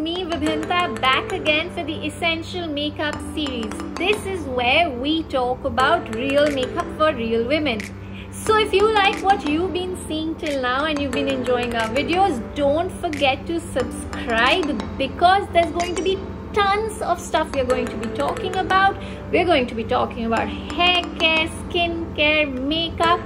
me, Vibhinta, back again for the Essential Makeup series. This is where we talk about real makeup for real women. So if you like what you've been seeing till now and you've been enjoying our videos, don't forget to subscribe, because there's going to be tons of stuff we're going to be talking about. We're going to be talking about hair care, skin care, makeup,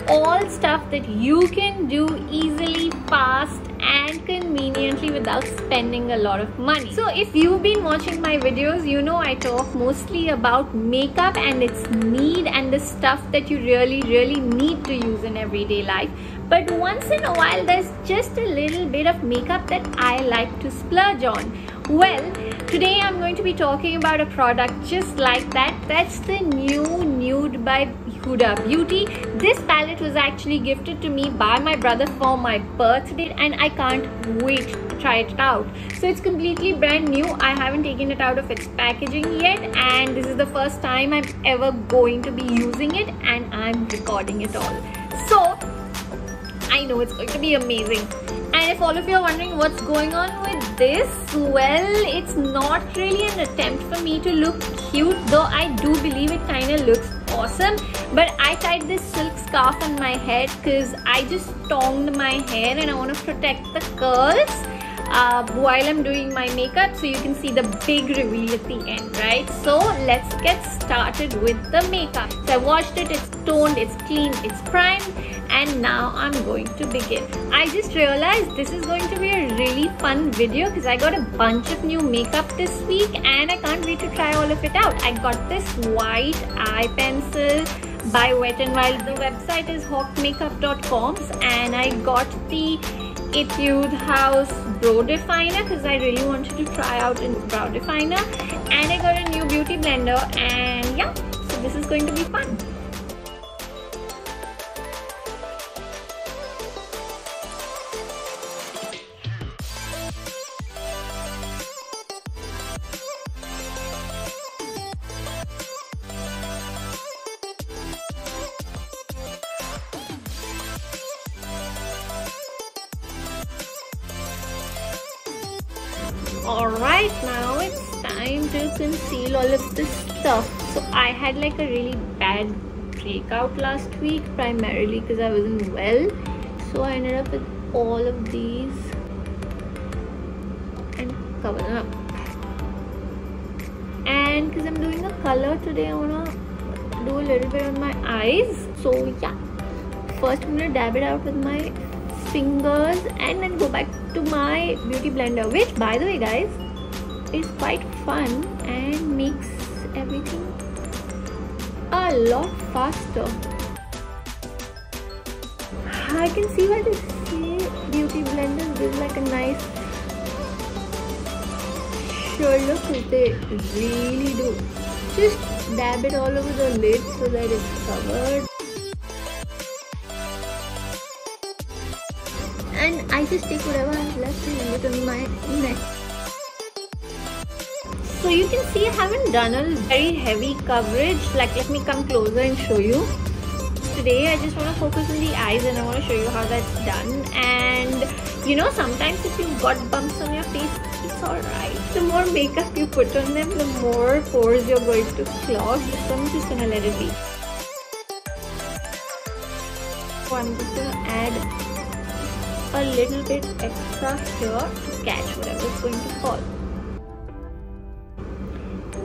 all stuff that you can do easily, fast and conveniently without spending a lot of money. So if you've been watching my videos, you know I talk mostly about makeup and its need and the stuff that you really need to use in everyday life. But once in a while there's just a little bit of makeup that I like to splurge on. Well, today I'm going to be talking about a product just like that. That's the new Nude by Huda Beauty. This palette was actually gifted to me by my brother for my birthday and I can't wait to try it out. So it's completely brand new. I haven't taken it out of its packaging yet, and this is the first time I'm ever going to be using it, and I'm recording it all. So I know it's going to be amazing. And if all of you are wondering what's going on with this, well, it's not really an attempt for me to look cute, though I do believe it kind of looks awesome. But I tied this silk scarf on my head because I just tonged my hair and I want to protect the curls while I'm doing my makeup, so you can see the big reveal at the end, right? So let's get started with the makeup. So I washed it, it's toned, it's clean, it's primed, and now I'm going to begin. I just realized this is going to be a really fun video because I got a bunch of new makeup this week and I can't wait to try all of it out. I got this white eye pencil by Wet n Wild. The website is hawkmakeup.com, and I got the Etude House Brow Definer because I really wanted to try out a brow definer, and I got a new beauty blender, and yeah, so this is going to be fun. Alright, now it's time to conceal all of this stuff. So I had like a really bad breakout last week, primarily because I wasn't well. So I ended up with all of these and cover them up. And because I'm doing a color today, I want to do a little bit on my eyes. So yeah, first I'm going to dab it out with my fingers and then go back to my beauty blender, which by the way guys is quite fun and makes everything a lot faster. I can see why they say beauty blenders give like a nice sure look, because they really do. Just dab it all over the lid so that it's covered. And I just take whatever I have left and lay it on my neck. So you can see I haven't done a very heavy coverage. Like, let me come closer and show you. Today I just want to focus on the eyes and I want to show you how that's done. And you know, sometimes if you've got bumps on your face, it's alright. The more makeup you put on them, the more pores you're going to clog. So I'm just gonna let it be. So I'm just gonna add a little bit extra here to catch whatever's going to fall.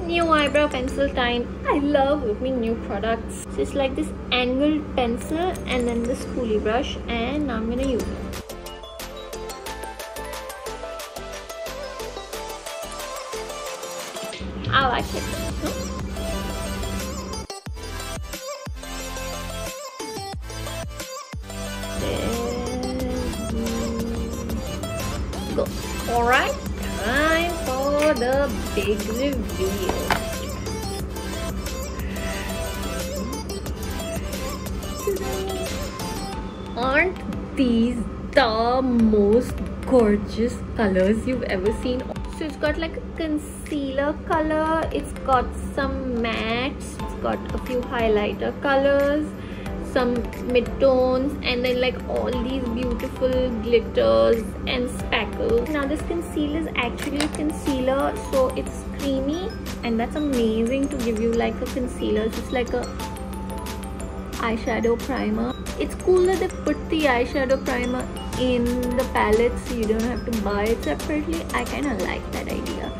New eyebrow pencil time. I love opening new products. So it's like this angled pencil and then the spoolie brush, and now I'm gonna use it. I like it. Go. Alright, time for the big reveal. Aren't these the most gorgeous colors you've ever seen? So it's got like a concealer color, it's got some mattes, it's got a few highlighter colors. some mid-tones, and then like all these beautiful glitters and spackles. Now this concealer is actually a concealer, so it's creamy, and that's amazing to give you like a concealer. It's just like a eyeshadow primer. It's cool that they put the eyeshadow primer in the palette so you don't have to buy it separately. I kind of like that idea.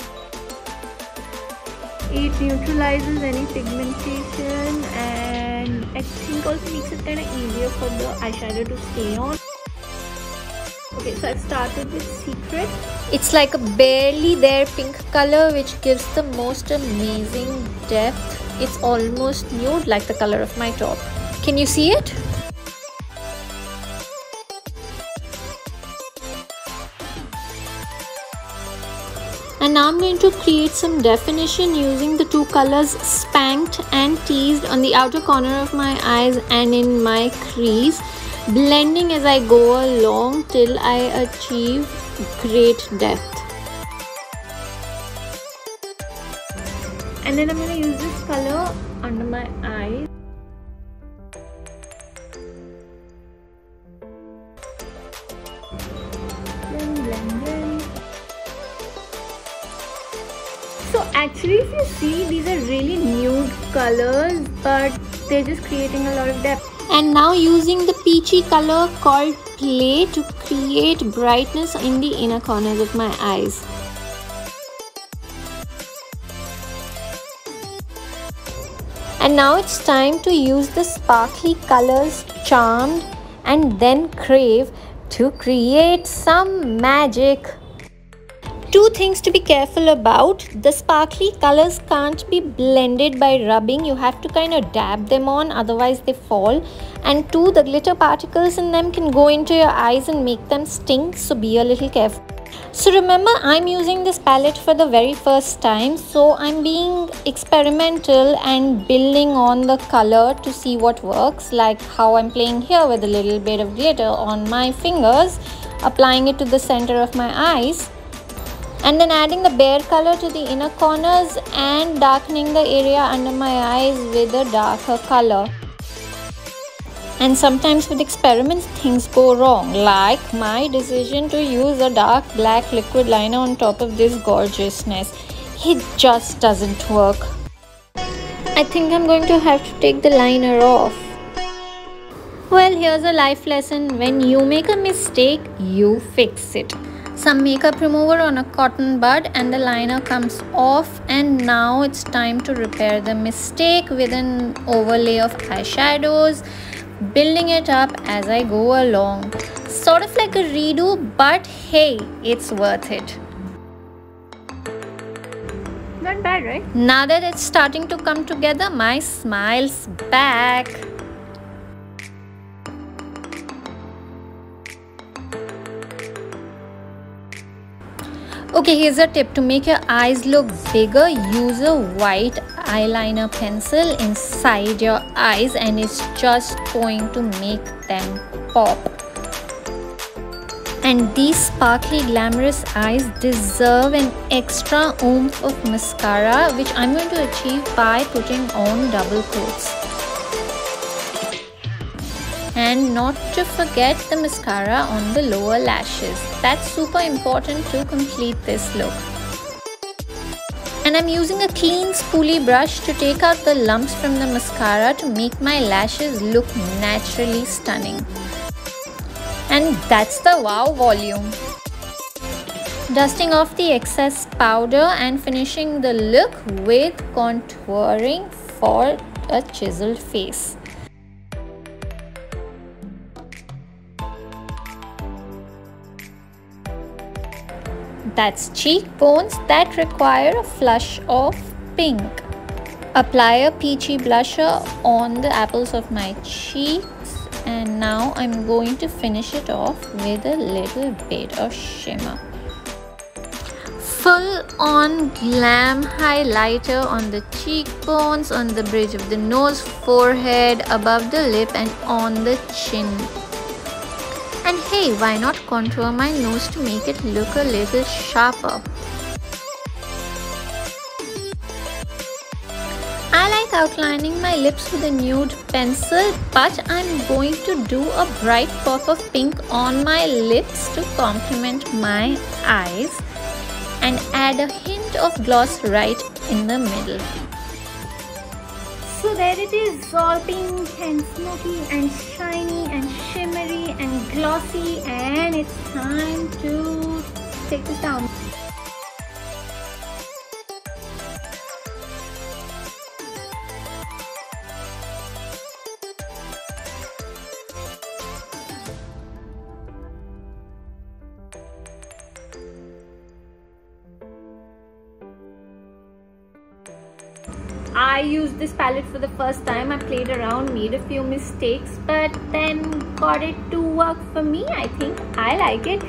It neutralizes any pigmentation, and I think also makes it kind of easier for the eyeshadow to stay on. Okay, so I've started with Secret. It's like a barely there pink color which gives the most amazing depth. It's almost nude like the color of my top. Can you see it? And now I'm going to create some definition using the two colors Spanked and Teased on the outer corner of my eyes and in my crease, blending as I go along till I achieve great depth. And then I'm going to use this color under my eyes. So actually, if you see, these are really nude colors, but they're just creating a lot of depth. And now using the peachy color called Play to create brightness in the inner corners of my eyes. And now it's time to use the sparkly colors Charmed and then Crave to create some magic. Two things to be careful about. The sparkly colors can't be blended by rubbing. You have to kind of dab them on, otherwise they fall. And two, the glitter particles in them can go into your eyes and make them sting, so be a little careful. So remember, I'm using this palette for the very first time, so I'm being experimental and building on the color to see what works, like how I'm playing here with a little bit of glitter on my fingers, applying it to the center of my eyes, and then adding the bare color to the inner corners and darkening the area under my eyes with a darker color. And sometimes with experiments things go wrong, like my decision to use a dark black liquid liner on top of this gorgeousness. It just doesn't work. I think I'm going to have to take the liner off. Well, here's a life lesson: when you make a mistake, you fix it. Some makeup remover on a cotton bud and the liner comes off, and now it's time to repair the mistake with an overlay of eyeshadows, building it up as I go along. Sort of like a redo, but hey, it's worth it. Not bad, right? Now that it's starting to come together, my smile's back. Okay, here's a tip. To make your eyes look bigger, use a white eyeliner pencil inside your eyes, and it's just going to make them pop. And these sparkly glamorous eyes deserve an extra oomph of mascara, which I'm going to achieve by putting on double coats. And not to forget the mascara on the lower lashes. That's super important to complete this look. And I'm using a clean spoolie brush to take out the lumps from the mascara to make my lashes look naturally stunning. And that's the wow volume. Dusting off the excess powder and finishing the look with contouring for a chiseled face. That's cheekbones that require a flush of pink. Apply a peachy blusher on the apples of my cheeks, and now I'm going to finish it off with a little bit of shimmer. Full on glam highlighter on the cheekbones, on the bridge of the nose, forehead, above the lip, and on the chin. And hey, why not contour my nose to make it look a little sharper? I like like outlining my lips with a nude pencil, but I'm going to do a bright pop of pink on my lips to complement my eyes and add a hint of gloss right in the middle. So there it is, all pink and smoky and shiny and shimmery and glossy, and it's time to take this down. I used this palette for the first time. I played around, made a few mistakes, but then got it to work for me. I think I like it.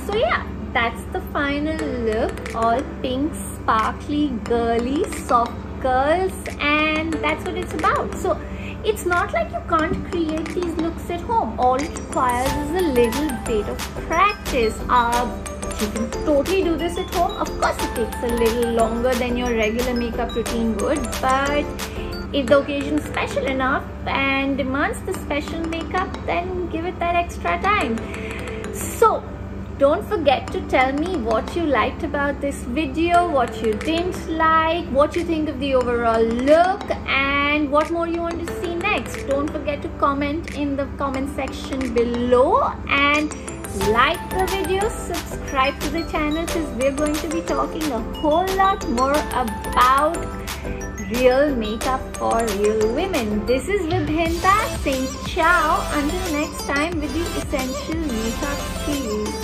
So yeah, that's the final look. All pink, sparkly, girly, soft curls, and that's what it's about. So it's not like you can't create these looks at home. All it requires is a little bit of practice. You can totally do this at home. Of course, it takes a little longer than your regular makeup routine would, but if the occasion is special enough and demands the special makeup, then give it that extra time. So don't forget to tell me what you liked about this video, what you didn't like, what you think of the overall look, and what more you want to see next. Don't forget to comment in the comment section below, and like the video, subscribe to the channel, because we're going to be talking a whole lot more about real makeup for real women. This is Vibhinta saying ciao until next time with the Essential Makeup series.